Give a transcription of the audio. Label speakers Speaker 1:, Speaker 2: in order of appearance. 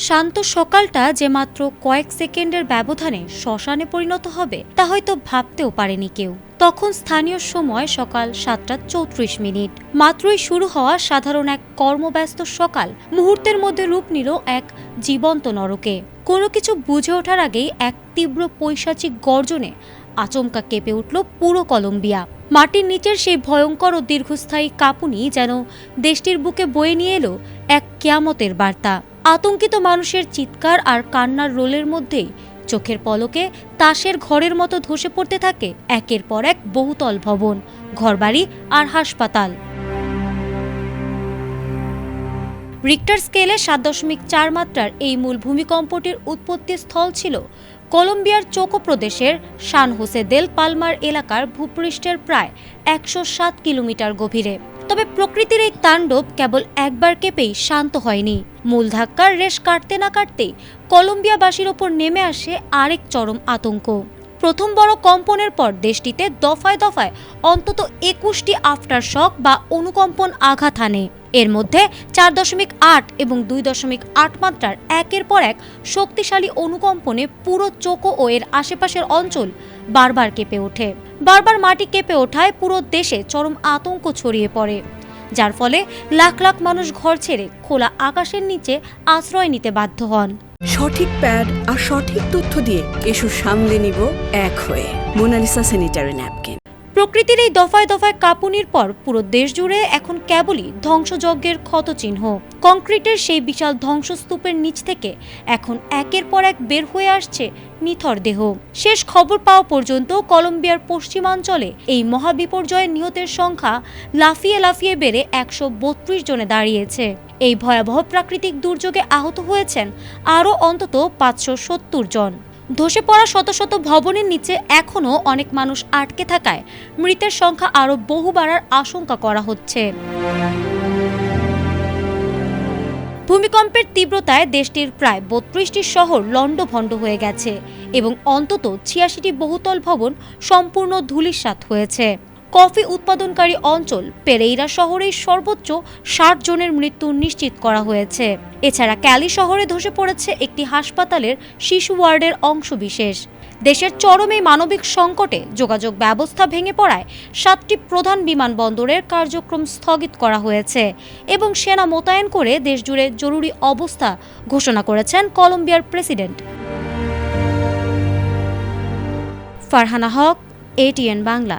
Speaker 1: শান্ত সকালটা যে মাত্র কয়েক সেকেন্ডের ব্যবধানে শ্মশানে পরিণত হবে তা হয়তো ভাবতেও পারেনি কেউ। তখন স্থানীয় সময় সকাল 7:34। মাত্রই শুরু হওয়া সাধারণ এক কর্মব্যস্ত সকাল মুহূর্তের মধ্যে রূপ নিল এক জীবন্ত নরকে। কোনো কিছু বুঝে ওঠার আগেই এক তীব্র পৈশাচিক গর্জনে আচমকা কেঁপে উঠল পুরো কলম্বিয়া। মাটির নিচের সেই ভয়ঙ্কর ও দীর্ঘস্থায়ী কাঁপুনি যেন দেশটির বুকে বয়ে নিয়ে এলো এক কিয়ামতের বার্তা। আতঙ্কিত মানুষের চিৎকার আর কান্নার রোলের মধ্যেই চোখের পলকে তাসের ঘরের মতো ধসে পড়তে থাকে একের পর এক বহুতল ভবন, ঘরবাড়ি আর হাসপাতাল। রিক্টার স্কেলে 7.4 মাত্রার এই মূল ভূমিকম্পটির উৎপত্তি স্থল ছিল কলম্বিয়ার চোকো প্রদেশের সান হোসে দেল পালমার এলাকার ভূপৃষ্ঠের প্রায় 107 কিলোমিটার গভীরে। তবে প্রকৃতির এই তাণ্ডব কেবল একবার কেঁপেই শান্ত হয়নি। মূল ধাক্কার রেশ কাটতে না কাটতেই কলম্বিয়াবাসীর ওপর নেমে আসে আরেক চরম আতঙ্ক। প্রথম বড় কম্পনের পর দেশটিতে দফায় দফায় অন্তত 21টি আফটার শক বা অনুকম্পন আঘাত হানে। এর মধ্যে 4.8 এবং 2.8 মাত্রার একের পর এক শক্তিশালী অনুকম্পনে পুরো চোকো ও এর আশেপাশের অঞ্চল বারবার কেঁপে ওঠে। বারবার মাটি কেঁপে ওঠায় পুরো দেশে চরম আতঙ্ক ছড়িয়ে পড়ে, যার ফলে লাখ লাখ মানুষ ঘর ছেড়ে খোলা আকাশের নিচে আশ্রয় নিতে বাধ্য হন।
Speaker 2: সঠিক প্যাড আর সঠিক তথ্য দিয়ে এসব সামলে নিব এক হয়ে। Monalisa sanitary napkin.
Speaker 1: প্রকৃতির এই দফায় দফায় কাঁপুনির পর পুরো দেশ জুড়ে এখন কেবলই ধ্বংসযজ্ঞের ক্ষতচিহ্ন। কংক্রিটের সেই বিশাল ধ্বংসস্তূপের নিচ থেকে এখন একের পর এক বের হয়ে আসছে নিথর দেহ। শেষ খবর পাওয়া পর্যন্ত কলম্বিয়ার পশ্চিমাঞ্চলে এই মহাবিপর্যয়ে নিহতের সংখ্যা লাফিয়ে লাফিয়ে বেড়ে 132 জনে দাঁড়িয়েছে। এই ভয়াবহ প্রাকৃতিক দুর্যোগে আহত হয়েছেন আরও অন্তত 570 জন। ধসে পড়া শত শত ভবনের নিচে এখনও অনেক মানুষ আটকে থাকায় মৃতের সংখ্যা আরও বহু বাড়ার আশঙ্কা করা হচ্ছে। ভূমিকম্পের তীব্রতায় দেশটির প্রায় 32টি শহর লণ্ডভণ্ড হয়ে গেছে এবং অন্তত 86টি বহুতল ভবন সম্পূর্ণ ধূলিসাৎ হয়েছে। কফি উৎপাদনকারী অঞ্চল পেরেইরা শহরেই সর্বোচ্চ 60 জনের মৃত্যু নিশ্চিত করা হয়েছে। এছাড়া ক্যালি শহরে ধসে পড়েছে একটি হাসপাতালের শিশু ওয়ার্ডের অংশবিশেষ। দেশের চরম এই মানবিক সংকটে যোগাযোগ ব্যবস্থা ভেঙে পড়ায় 7টি প্রধান বিমানবন্দরের কার্যক্রম স্থগিত করা হয়েছে এবং সেনা মোতায়েন করে দেশজুড়ে জরুরি অবস্থা ঘোষণা করেছেন কলম্বিয়ার প্রেসিডেন্ট। ফারহানা হক, ATN বাংলা।